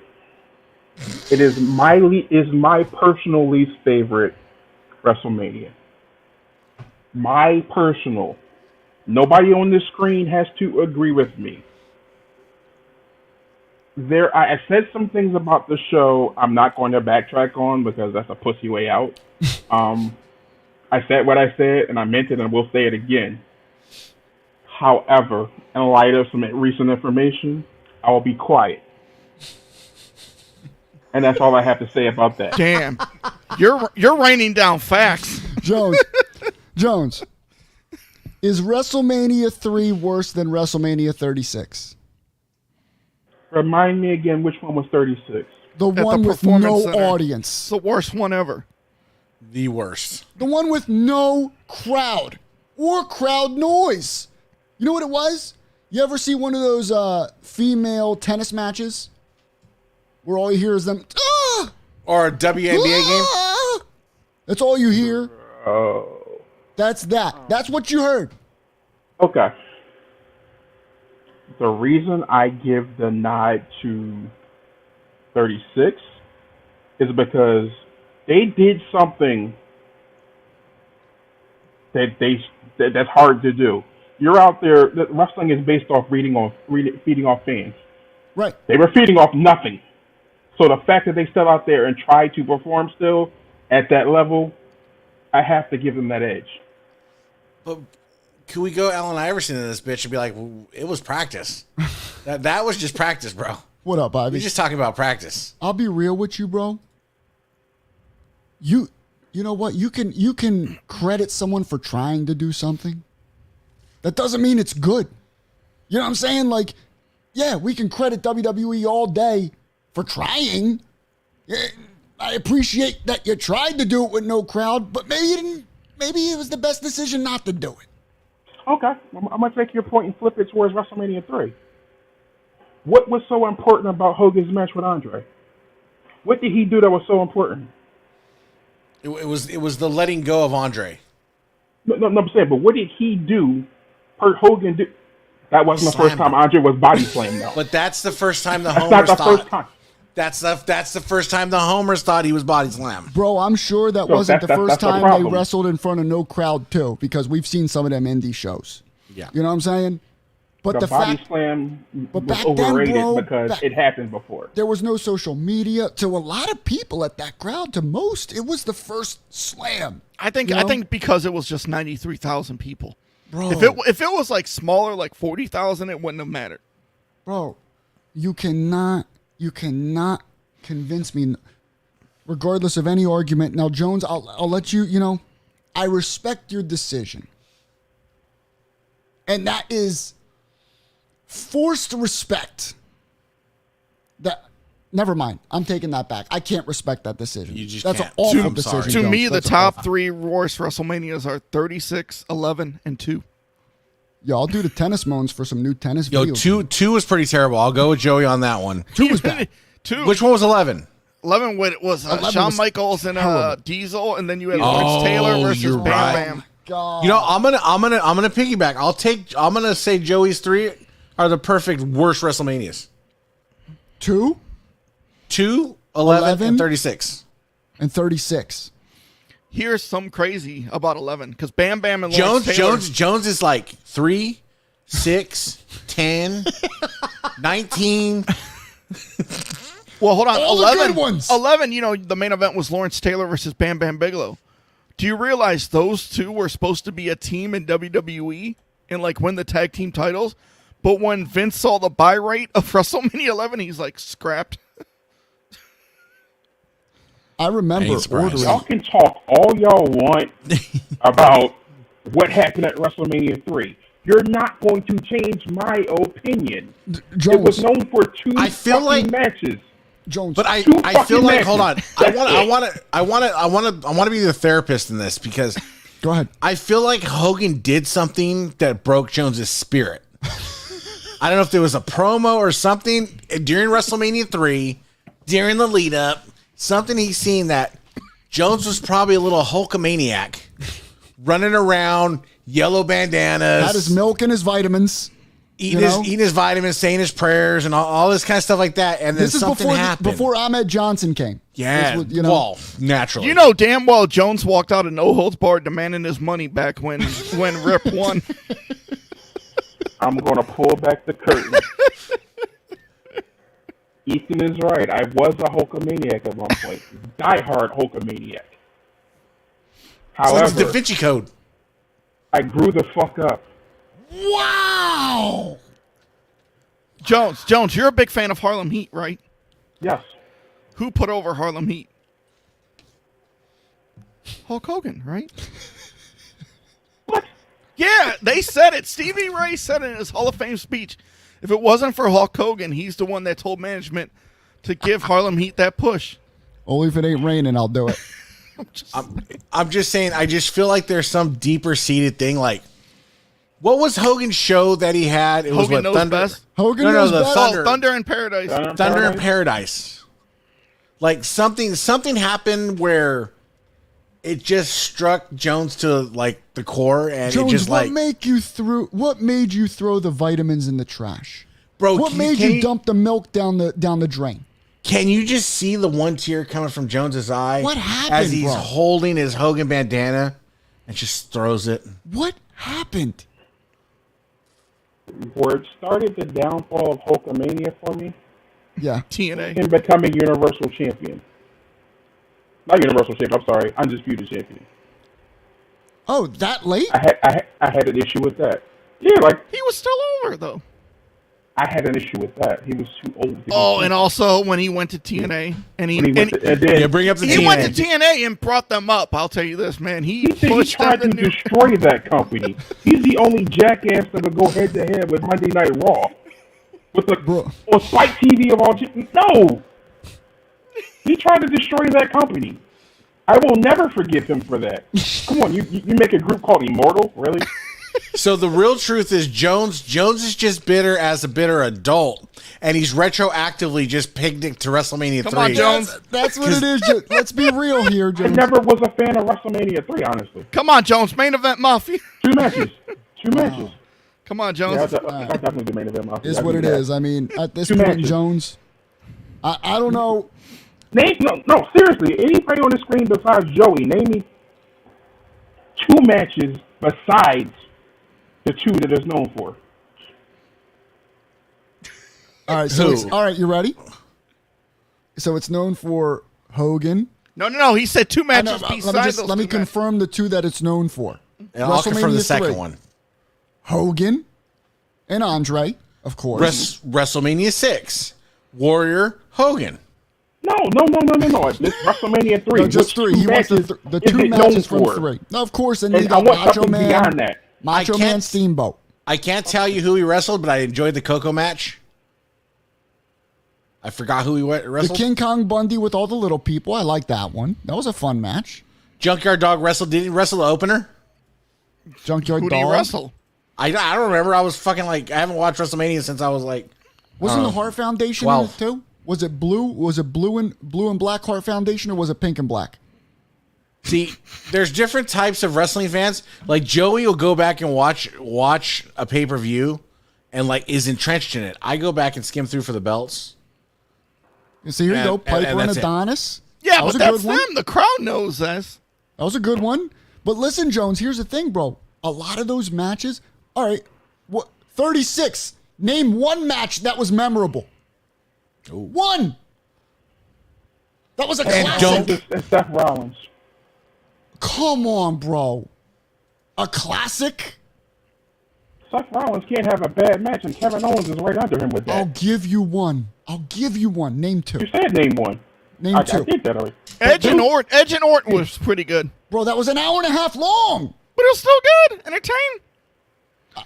It is my personal least favorite WrestleMania. My personal. Nobody on this screen has to agree with me. I said some things about the show I'm not going to backtrack on because that's a pussy way out. I said what I said, and I meant it, and we'll say it again. However, in light of some recent information, I will be quiet. And that's all I have to say about that. Damn. You're raining down facts. Jones, is WrestleMania 3 worse than WrestleMania 36? Remind me again, which one was 36? The At one the with Performance no Center. audience. It's the worst one ever. The worst. The one with no crowd or crowd noise. You know what it was? You ever see one of those female tennis matches where all you hear is them, ah! Or a WNBA game? Ah! That's all you hear. Oh. That's that. That's what you heard. Okay. The reason I give the nod to 36 is because they did something that's hard to do. You're out there. Wrestling is based off feeding off fans. Right. They were feeding off nothing. So the fact that they still out there and try to perform still at that level, I have to give them that edge. But can we go Allen Iverson in this bitch and be like, well, it was practice. that was just practice, bro. What up, Bobby? We're just talking about practice. I'll be real with you, bro. You know what? You can credit someone for trying to do something. That doesn't mean it's good. You know what I'm saying? Like, yeah, we can credit WWE all day for trying. Yeah, I appreciate that you tried to do it with no crowd, but maybe you didn't. Maybe it was the best decision not to do it. Okay, I'm going to take your point and flip it towards WrestleMania 3. What was so important about Hogan's match with Andre? What did he do that was so important? It was the letting go of Andre. No, I'm saying, but what did he do? Hogan do? That wasn't the first Slam time Andre was body slammed, though. But that's the first time the That's homers not the thought. first time. That's the first time the homers thought he was body slammed. Bro, I'm sure that So wasn't the that's first the time they problem. wrestled in front of no crowd, too, because we've seen some of them indie shows. Yeah. You know what I'm saying? But the body fact, slam but was back then, overrated bro, because it happened before. there was no social media. To a lot of people at that crowd, to most, it was the first slam. I think You know? I think because it was just 93,000 people. Bro, If it was like smaller, like 40,000, it wouldn't have mattered. bro, you cannot convince me, regardless of any argument. Now, Jones, I'll let you, I respect your decision. And that is forced respect. Never mind. I'm taking that back. I can't respect that decision. You just That's can't. an awful I'm sorry. decision. To me, Jones. the That's top awful. 3 worst WrestleManias are 36, 11, and 2. Yeah, I'll do the tennis moans for some new tennis Yo, videos. two was pretty terrible. I'll go with Joey on that one. 2 was bad. 2. Which one was 11? 11 was 11 Shawn was Michaels and terrible. Diesel, and then you had Oh, Lawrence Taylor versus you're Bam right. Bam. God. You know, I'm gonna piggyback. I'm gonna say Joey's 3 are the perfect worst WrestleManias. 2 2, 11, 11? and 36. and 36. Here's some crazy about 11 because Bam Bam and Lawrence Taylor. Jones is like 3, 6, 10, 19. Well, hold on. All the 11. good ones. 11. The main event was Lawrence Taylor versus Bam Bam Bigelow. Do you realize those two were supposed to be a team in WWE and like win the tag team titles? But when Vince saw the buy rate of WrestleMania 11, he's like scrapped. I remember Ain't surprised. ordering. Y'all can talk all y'all want about what happened at WrestleMania 3. You're not going to change my opinion. It was Jones, known for 2 I feel fucking like- matches. Jones. But I 2 feel fucking like matches. hold on. That's I it. want to be the therapist in this because Go ahead. I feel like Hogan did something that broke Jones's spirit. I don't know if there was a promo or something during WrestleMania 3, during the lead up, something he's seen that Jones was probably a little Hulkamaniac, running around, yellow bandanas, Had his milk and his vitamins. eating his vitamins, saying his prayers, and all this kind of stuff like that. And then This is something happened. before Ahmed Johnson came. Yeah, This was, well, naturally. You know damn well Jones walked out of No Holds Barred demanding his money back when Rip won. I'm going to pull back the curtain. Ethan is right. I was a Hulkamaniac at one point. Die-hard Hulkamaniac. So it's Da However, Vinci Code. I grew the fuck up. Wow. Jones, you're a big fan of Harlem Heat, right? Yes. Who put over Harlem Heat? Hulk Hogan, right? What? Yeah, they said it. Stevie Ray said it in his Hall of Fame speech. If it wasn't for Hulk Hogan, he's the one that told management to give Harlem Heat that push. Only if it ain't raining, I'll do it. I'm just saying, I just feel like there's some deeper seated thing. Like, what was Hogan's show that he had? It was Hogan what, knows Thunder? best. Hogan No, knows the best. Thunder. Oh, Thunder in Paradise. Thunder in Paradise. Like something happened where it just struck Jones to like the core, and Jones, it just what like, made you throw the vitamins in the trash? bro, What made you dump the milk down the drain? Can you just see the one tear coming from Jones's eye? What happened, as he's bro? holding his Hogan bandana and just throws it? What happened? Where it started the downfall of Hulkamania for me, Yeah. TNA. him becoming Universal Champion. Not Universal Champion, I'm sorry, Undisputed Champion. Oh, that late? I had an issue with that. Yeah, like, He was still over, though. I had an issue with that. He was too old. to be Oh, and champion. also when he went to TNA, and When he went to, and then Yeah, bring up the he TNA. went to TNA and brought them up. I'll tell you this, man. He he said he pushed them tried to to new. destroy that company. He's the only jackass that would go head to head with Monday Night Raw. With the Bro. or Spike TV of all. No, he tried to destroy that company. I will never forgive him for that. Come on, you make a group called Immortal, really? So the real truth is Jones is just bitter as a bitter adult, and he's retroactively just picnicked to WrestleMania 3. Come on, Jones. That's what it is. Let's be real here, I Jones. never was a fan of WrestleMania 3, honestly. Come on, Jones. Main event Mafia. 2 matches. 2 matches. Come on, Yeah, Jones. that's definitely the main event. Is what it is. I mean, at this Two point, matches. Jones, I don't know. No, seriously. Anybody on the screen besides Joey, name me 2 matches besides the 2 that it's known for. All right, all right, you ready? So it's known for Hogan. No. He said 2 matches besides those. Let me confirm the 2 that it's known for. And I'll confirm the second one. Hogan and Andre, of course. WrestleMania 6. Warrior Hogan. No. This WrestleMania 3. No, just 3. He wants the 2 matches from 3. No, of course. And you got I want Macho something Man, beyond that. Macho Man Steamboat. I can't tell you who he wrestled, but I enjoyed the Coco match. I forgot who he wrestled. The King Kong Bundy with all the little people. I like that one. That was a fun match. Junkyard Dog wrestled. Did he wrestle the opener? Junkyard Who Dog. did he wrestle? I don't remember. I was fucking I haven't watched WrestleMania since I was like. Wasn't the Heart Foundation 12. in it too? Was it blue? Was it blue and black Heart Foundation, or was it pink and black? See, there's different types of wrestling fans. Like Joey will go back and watch a pay-per-view and is entrenched in it. I go back and skim through for the belts. So here you go, Piper and that's it. Adonis. Yeah, that was but a that's good one. them. The crowd knows this. That was a good one. But listen, Jones, here's the thing, bro. A lot of those matches, all right, 36. Name one match that was memorable. Ooh. One. That was a classic. And Seth Rollins. Come on, bro. A classic? Seth Rollins can't have a bad match, and Kevin Owens is right under him with that. I'll give you one. Name 2. You said name one. Name 2. I did that already. Edge and Orton was pretty good. Bro, that was an hour and a half long. But it was still good. Entertaining.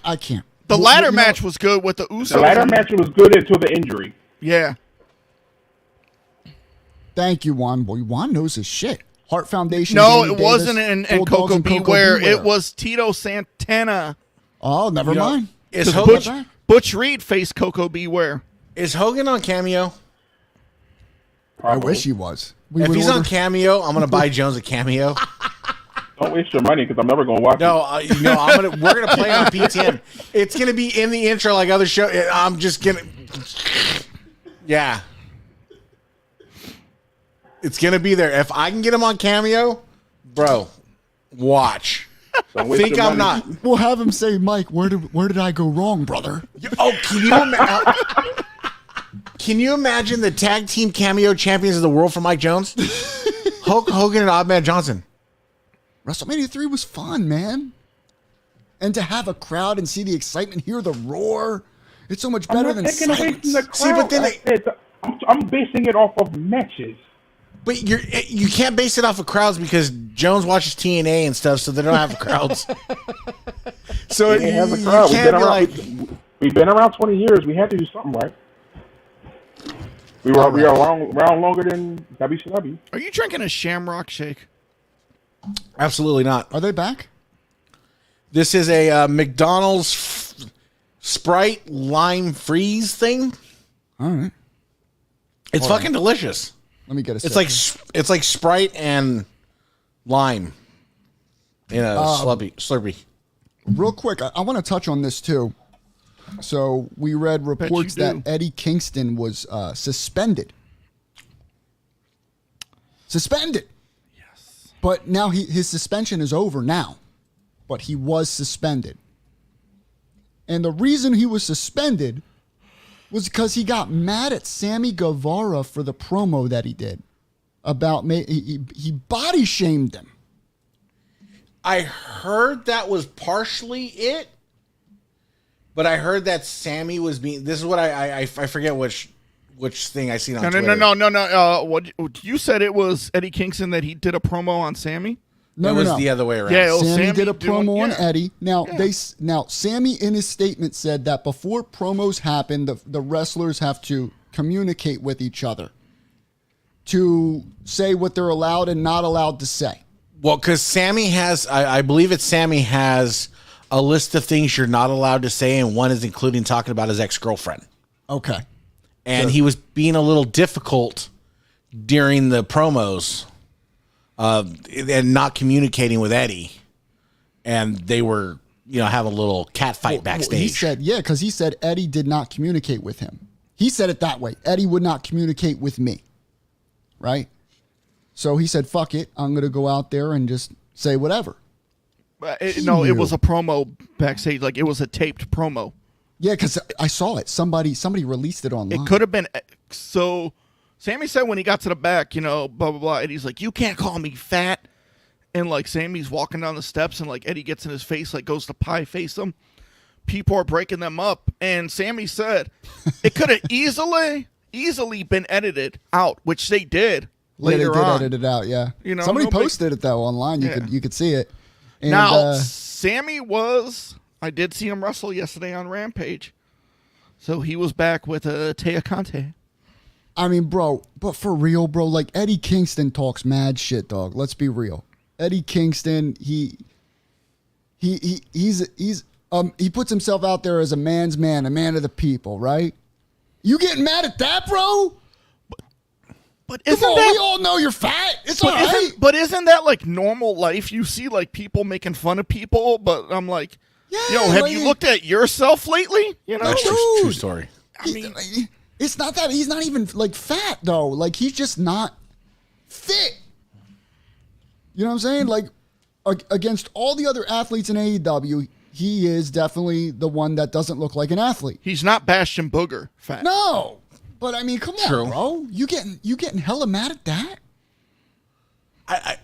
I can't. The ladder match was good with the Usos. The ladder match was good until the injury. Yeah. Thank you, Juan. Boy, Juan knows his shit. Heart Foundation. No, Danny it wasn't Davis, in Bulldogs Coco and Beware. It was Tito Santana. Oh, never mind. Is Hogan, Butch Reed faced Coco Beware. is Hogan on Cameo? I wish he was. If he's on Cameo, I'm gonna buy Jones a Cameo. Don't waste your money because I'm never going to watch it. No, we're gonna play on PTN. It's gonna be in the intro like other show. I'm just gonna, yeah. It's gonna be there. If I can get him on Cameo, bro, watch. Think I'm not. We'll have him say, Mike, where did I go wrong, brother? Oh, can you imagine the tag team Cameo champions of the world for Mike Jones? Hulk Hogan and Odd Man Johnson. WrestleMania 3 was fun, man. And to have a crowd and see the excitement, hear the roar, it's so much better than silence. Away from the crowd. See, but then I'm basing it off of matches. But you can't base it off of crowds because Jones watches TNA and stuff, so they don't have crowds. So We have a crowd. We've been around 20 years. We had to do something right. We are around longer than WCW. Are you drinking a Shamrock Shake? Absolutely not. Are they back? This is a McDonald's Sprite lime freeze thing. All right. It's fucking delicious. Let me get a sip. It's like Sprite and lime in a Slurpee. Real quick, I want to touch on this too. So we read reports that Eddie Kingston was suspended. Suspended. Yes. But now his suspension is over now. But he was suspended. And the reason he was suspended was because he got mad at Sammy Guevara for the promo that he did about he body shamed him. I heard that was partially it, but I heard that Sammy was being. This is what I forget which thing I seen on Twitter. No. What you said it was Eddie Kingston that he did a promo on Sammy? No, it was the other way around. Yeah, Sammy did a promo on Eddie. Now Sammy in his statement said that before promos happen, the wrestlers have to communicate with each other to say what they're allowed and not allowed to say. Well, because Sammy has, I believe it's Sammy has a list of things you're not allowed to say, and one is including talking about his ex-girlfriend. Okay. And he was being a little difficult during the promos. And not communicating with Eddie, and they were, having a little cat fight backstage. He said, because he said Eddie did not communicate with him. He said it that way. Eddie would not communicate with me, right? So he said, "Fuck it, I'm gonna go out there and just say whatever." It was a promo backstage, like it was a taped promo. Yeah, because I saw it. Somebody released it online. It could have been. So Sammy said when he got to the back, blah, blah, blah. And he's like, you can't call me fat. And, like, Sammy's walking down the steps and, like, Eddie gets in his face, like, goes to pie face him. People are breaking them up. And Sammy said it could have easily been edited out, which they did later they did on. edit it out, yeah. Somebody posted it, though, online. You could see it. And, now, Sammy I did see him wrestle yesterday on Rampage. So he was back with Taya Conte. I mean, bro, but for real, bro, like Eddie Kingston talks mad shit, dog. Let's be real. Eddie Kingston, he puts himself out there as a man's man, a man of the people, right? You getting mad at that, bro? But we all know you're fat. It's all right. But isn't that like normal life? You see like people making fun of people, but I'm like, have you looked at yourself lately? That's true story. I mean, it's not that he's not even like fat though. Like he's just not fit. You know what I'm saying? Like against all the other athletes in AEW, he is definitely the one that doesn't look like an athlete. He's not Bastion Booger fat. No. But I mean, come on, bro. You getting hella mad at that? I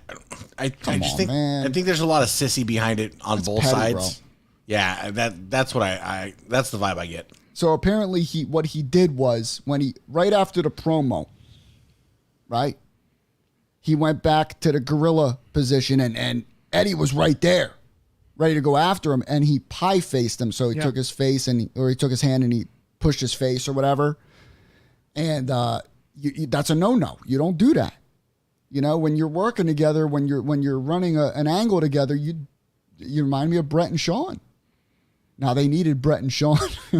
think there's a lot of sissy behind it on both petty, sides. bro. Yeah, that's what that's the vibe I get. So apparently what he did was right after the promo, right? He went back to the gorilla position and Eddie was right there, ready to go after him, and he pie faced him. So he took his face or he took his hand and he pushed his face or whatever. And that's a no-no. You don't do that. When you're working together, when you're running an angle together, you remind me of Brett and Sean. Now they needed Brett and Sean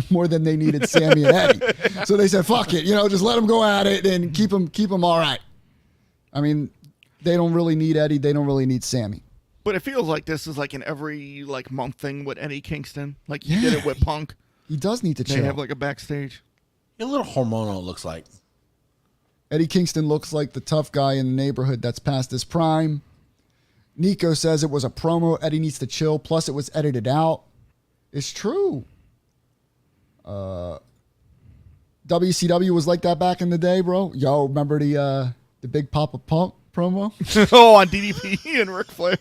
more than they needed Sammy and Eddie. So they said, "Fuck it, just let them go at it and keep them all right." I mean, they don't really need Eddie. They don't really need Sammy. But it feels like this is like an every like month thing with Eddie Kingston. Like he did it with Punk. He does need to chill. They have like a backstage. A little hormonal, it looks like. Eddie Kingston looks like the tough guy in the neighborhood that's past his prime. Nico says it was a promo. Eddie needs to chill. Plus, it was edited out. It's true. WCW was like that back in the day, bro. Yo, remember the Big Papa Pump promo? Oh, on DDP and Ric Flair.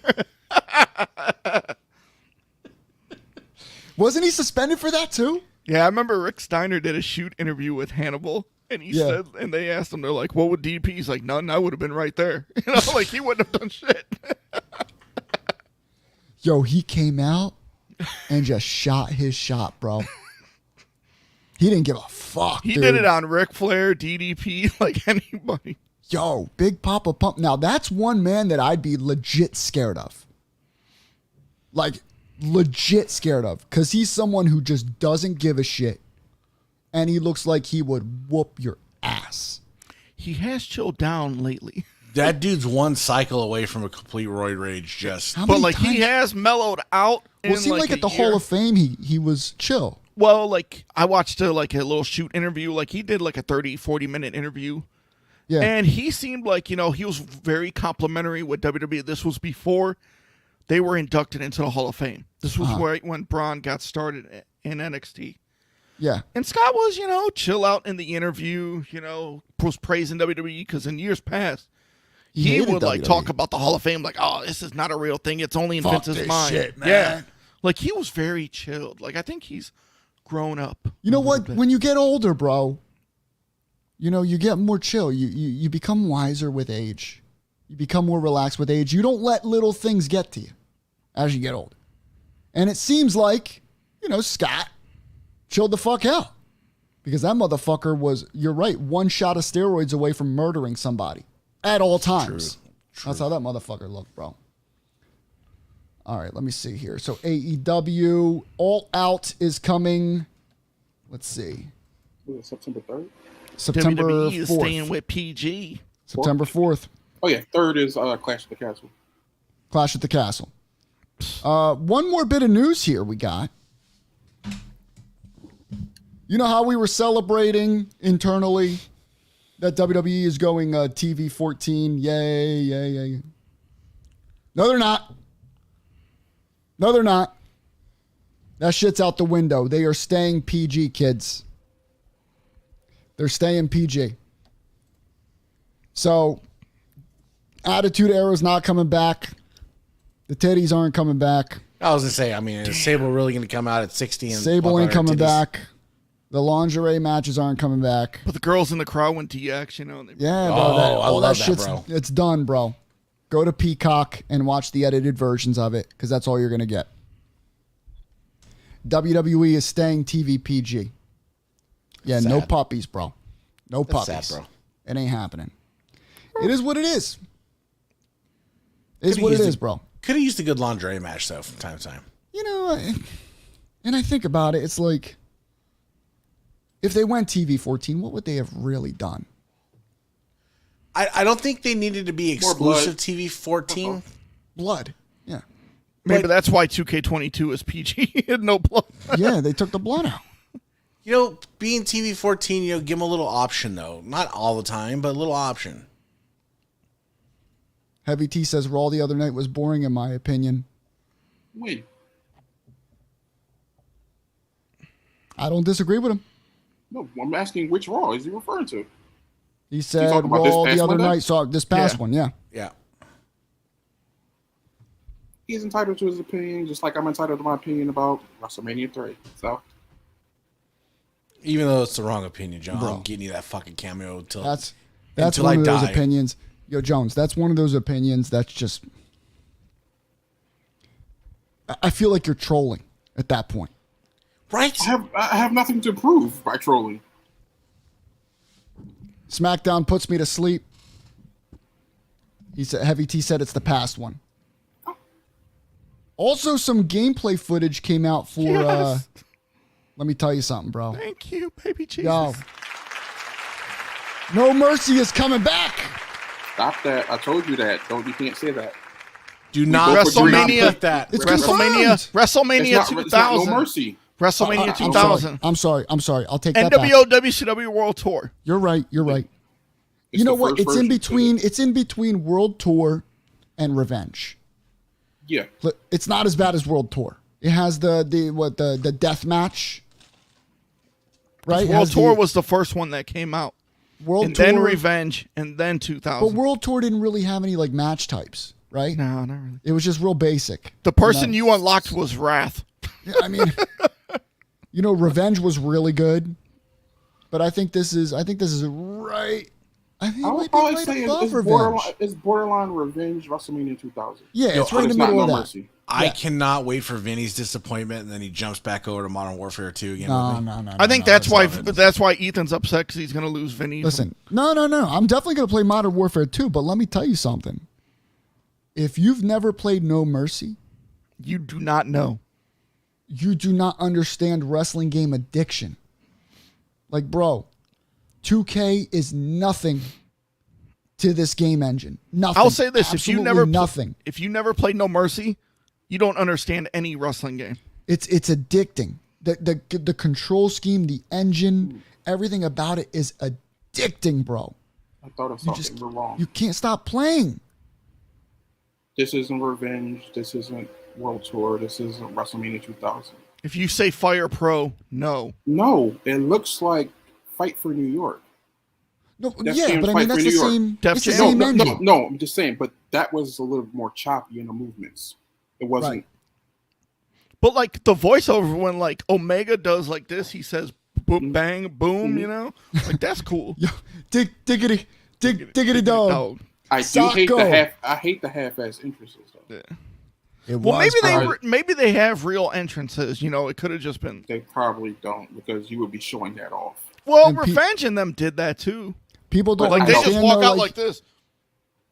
Wasn't he suspended for that too? Yeah, I remember Rick Steiner did a shoot interview with Hannibal, and he said, and they asked him, they're like, "What would DDP?" He's like, "None. I would have been right there." Like he wouldn't have done shit. Yo, he came out and just shot his shot, bro. He didn't give a fuck. He dude. did it on Ric Flair, DDP, like anybody. Yo, Big Papa Pump. Now that's one man that I'd be legit scared of. Like legit scared of, because he's someone who just doesn't give a shit, and he looks like he would whoop your ass. He has chilled down lately. That dude's one cycle away from a complete roid rage. But like he has mellowed out. Well, it seemed like at the Hall of Fame he was chill. Well, like I watched a little shoot interview. Like he did like a 30-40 minute interview. Yeah, and he seemed like he was very complimentary with WWE. This was before they were inducted into the Hall of Fame. This was right when Braun got started in NXT. Yeah. And Scott was, chill out in the interview, was praising WWE because in years past, he would like talk about the Hall of Fame like, "Oh, this is not a real thing. It's only in Vince's mind." Shit, man. Yeah. Like he was very chilled. Like I think he's grown up. You know what? When you get older, bro, you get more chill. You become wiser with age. You become more relaxed with age. You don't let little things get to you as you get older. And it seems like, Scott chilled the fuck out. Because that motherfucker was, you're right, one shot of steroids away from murdering somebody at all times. True. That's how that motherfucker looked, bro. All right, let me see here. So AEW All Out is coming. Let's see. September 3rd? September WWE 4th. is staying with PG. September 4th. Oh, yeah. 3rd is Clash at the Castle. Clash at the Castle. One more bit of news here we got. You know how we were celebrating internally that WWE is going TV 14? Yay, yay, yay. No, they're not. No, they're not. That shit's out the window. They are staying PG, kids. They're staying PG. So, Attitude Era's not coming back. The titties aren't coming back. I was going to say, I mean, is Sable really going to come out at 60? And Sable ain't coming titties? back. The lingerie matches aren't coming back. But the girls in the crowd went DX, you know. Yeah, bro. I love that, shit's bro. It's done, bro. Go to Peacock and watch the edited versions of it because that's all you're going to get. WWE is staying TV PG. Yeah, no Sad. puppies, bro. No That's puppies. sad, bro. It ain't happening. It is what it is. It is Could've what it used is, a- bro. Could have used a good lingerie match, though, from time to time. You know, and I think about it, it's like, if they went TV 14, what would they have really done? I don't think they needed to be More blood. exclusive TV 14. Blood. Yeah. Maybe that's why 2K22 is PG and no blood. Yeah, they took the blood out. You know, being TV 14, you know, give them a little option, though. Not all the time, but a little option. Heavy T says Raw the other night was boring, in my opinion. When? I don't disagree with him. No, I'm asking which Raw is he referring to? He said talking about this Raw past the other one, then? night. So this past Yeah. one, yeah. Yeah. He's entitled to his opinion, just like I'm entitled to my opinion about WrestleMania 3. So, Even though it's the wrong opinion, John, Bro. I'm getting you that fucking cameo until That's until one I of those die. opinions. Yo, Jones, that's one of those opinions that's just. I feel like you're trolling at that point. Right? I have nothing to prove by trolling. SmackDown puts me to sleep. He said Heavy T said it's the past one. Also, some gameplay footage came out for. Yes. Let me tell you something, bro. Thank you, baby Jesus. Yo, No Mercy is coming back. Stop that. I told you that. Don't You can't say that. Do not WrestleMania. put that. It's WrestleMania, WrestleMania It's not 2000. No Mercy. WrestleMania I'm 2000. I'm sorry. I'll take that back. NWO WCW World Tour. You're right. It's You know the what? first It's in version, between. so It's in between World Tour and Revenge. Yeah. It's not as bad as World Tour. It has the death match. Right? It World has Tour the was the first one that came out. World And Tour, then Revenge, and then but 2000. World Tour didn't really have any like match types, right? No, not really. It was just real basic. The person No. you unlocked was Wrath. Yeah, I mean, Revenge was really good, but I think this is right. I think it I might would be probably right say above it's Revenge. borderline Revenge WrestleMania 2000. Yeah, it's But right in the not middle of No that. Mercy. I Yeah. cannot wait for Vinny's disappointment, and then he jumps back over to Modern Warfare 2 again. No, with me. no. I think no, that's why not it. that's why Ethan's upset because he's going to lose Vinny. Listen, no. I'm definitely going to play Modern Warfare 2, but let me tell you something. If you've never played No Mercy, You do not know. you do not understand wrestling game addiction. Like, bro, 2K is nothing to this game engine. Nothing. I'll say this: if you Absolutely never nothing. if you never played No Mercy, you don't understand any wrestling game. It's addicting. The control scheme, the engine, everything about it is addicting, bro. I thought of You something. just We're wrong. you can't stop playing. This isn't Revenge. This isn't World Tour. This isn't WrestleMania 2000. If you say Fire Pro, no. No, it looks like Fight for New York. No, Def yeah, Jam's but I Fight mean that's for the New York. same. Def It's the Jam. same No, engine. no, I'm just saying, but that was a little more choppy in the movements. It wasn't. Right. But like the voiceover when like Omega does like this, he says boom, Mm-hmm. bang, boom. You know, like that's cool. Yo, diggity dog. I do hate Socko. I hate the half-ass entrances though. Yeah. It Well, was, bro. maybe they have real entrances. You know, it could have just been. They probably don't because you would be showing that off. Well, And Revenge and them did that too. People don't Like they understand. just walk though, out like this.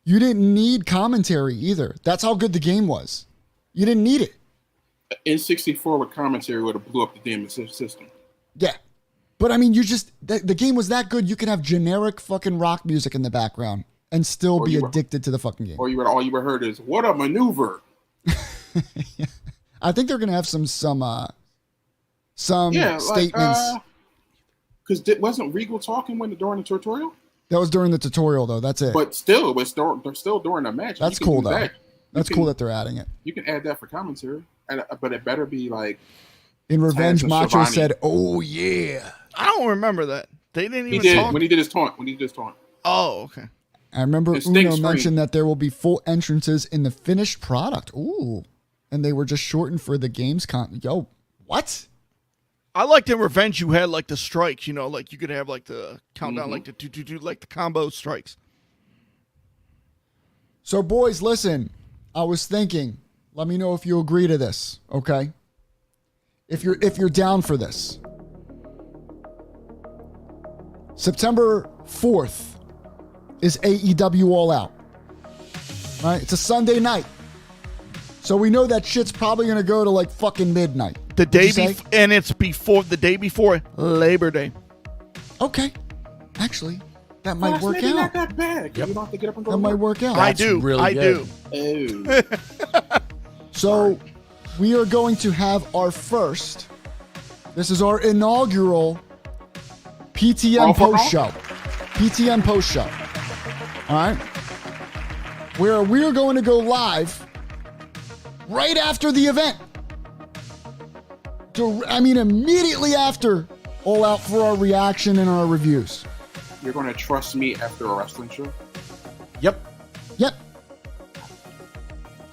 you didn't need commentary either. That's how good the game was. You didn't need it. N64 with commentary would have blew up the damn system. Yeah. But I mean, the game was that good. You could have generic fucking rock music in the background and still Or be you were- addicted to the fucking game. Or all you would heard is "What a maneuver!" I think they're gonna have some Yeah, statements. Because wasn't Regal talking during the tutorial? That was during the tutorial, though. That's it. But still, they're still during the match. That's You can cool, do though. that. That's cool that they're adding it. You can add that for commentary, but it better be like In Revenge, Taz and Macho Shivani. said, "Oh yeah." I don't remember that. They didn't He even did talk. when he did his taunt. Oh, okay. I remember It Uno stinks free. mentioned that there will be full entrances in the finished product. Ooh. And they were just shortened for the games Yo, what? I liked in Revenge you had like the strikes, you know, like you could have like the countdown, like the 2 like the combo strikes. So boys, listen. I was thinking, let me know if you agree to this, okay? If you're down for this. September 4th is AEW All Out. Right? It's a Sunday night. So we know that shit's probably going to go to like fucking midnight. The day What'd you say? and it's the day before Labor Day. Okay. Actually, that might work Maybe not out. that bad. You don't have to get up and go. That to might work. work out. I do. really I good. do. Oh. So we are going to have our first. This is our inaugural PTM All for post all? show. PTM post show. All right. Where we are going to go live right after the event. Immediately after All Out for our reaction and our reviews. You're going to trust me after a wrestling show? Yep. Yep.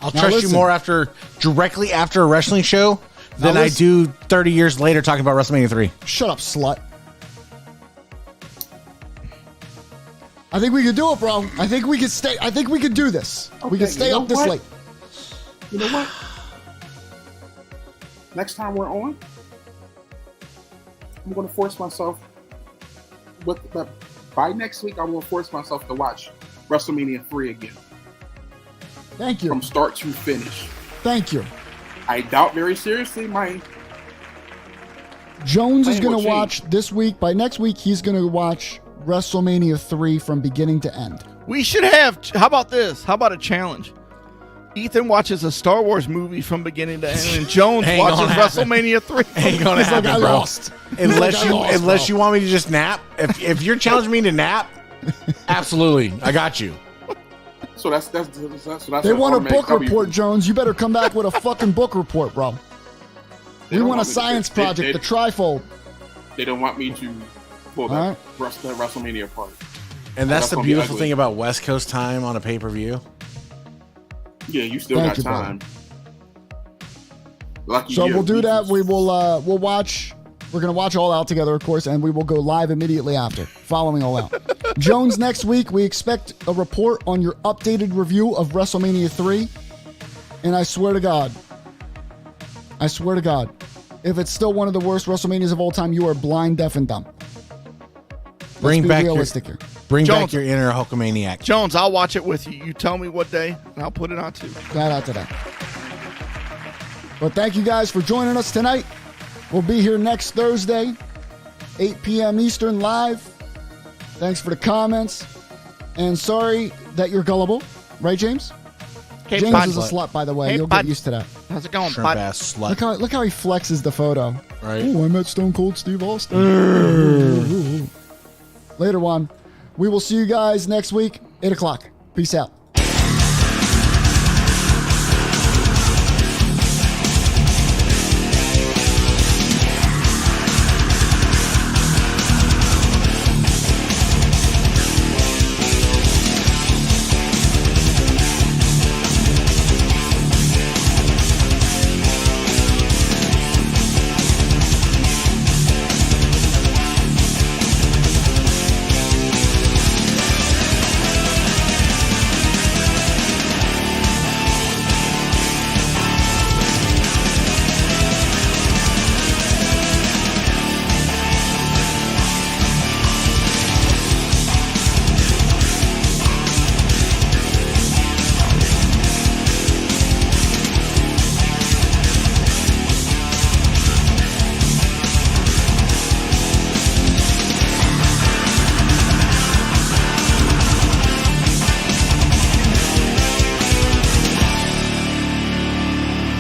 I'll Now trust listen. you more directly after a wrestling show than Now I listen. do 30 years later talking about WrestleMania 3. Shut up, slut. I think we could do it, bro. I think we could do this. We Okay, could stay you know up this what? late. You know what? Next time we're on, I'm going to force myself. By next week, I'm going to force myself to watch WrestleMania 3 again Thank you. from start to finish. Thank you. I doubt very seriously Jones is Plan going will to watch this week. By next week, he's going to watch WrestleMania 3 from beginning to end. We should have. How about this? How about a challenge? Ethan watches a Star Wars movie from beginning to end, and Jones Ain't watches gonna happen. WrestleMania 3. Ain't gonna He's like, happen, I bro. lost. Unless you want me to just nap. If you're challenging me to nap, absolutely, I got you. So that's They an want a automatic book W. report, Jones. You better come back with a fucking book report, bro. They We don't want a me to- science project, the trifold. They don't want me to pull All that WrestleMania apart. And that's That's the gonna be beautiful ugly. thing about West Coast time on a pay-per-view. Yeah, you still Thank got you, brother. time. Lucky So you. we'll do that. We'll watch. We're gonna watch All Out together, of course, and we will go live immediately after, following All Out. Jones, next week we expect a report on your updated review of WrestleMania 3. And I swear to God, if it's still one of the worst WrestleManias of all time, you are blind, deaf, and dumb. Let's Bring be back realistic here. Bring Jones. back your inner Hulkamaniac. Jones, I'll watch it with you. You tell me what day, and I'll put it on too. Shout out to that. But thank you guys for joining us tonight. We'll be here next Thursday, 8 p.m. Eastern live. Thanks for the comments. And sorry that you're gullible. Right, James? Hey, James bud. is a slut, by the way. Hey, You'll bud. get used to that. How's it going, Shrimp bud? ass slut. Look how he flexes the photo. Right. Oh, I met Stone Cold Steve Austin. Later on. We will see you guys next week, 8 o'clock. Peace out.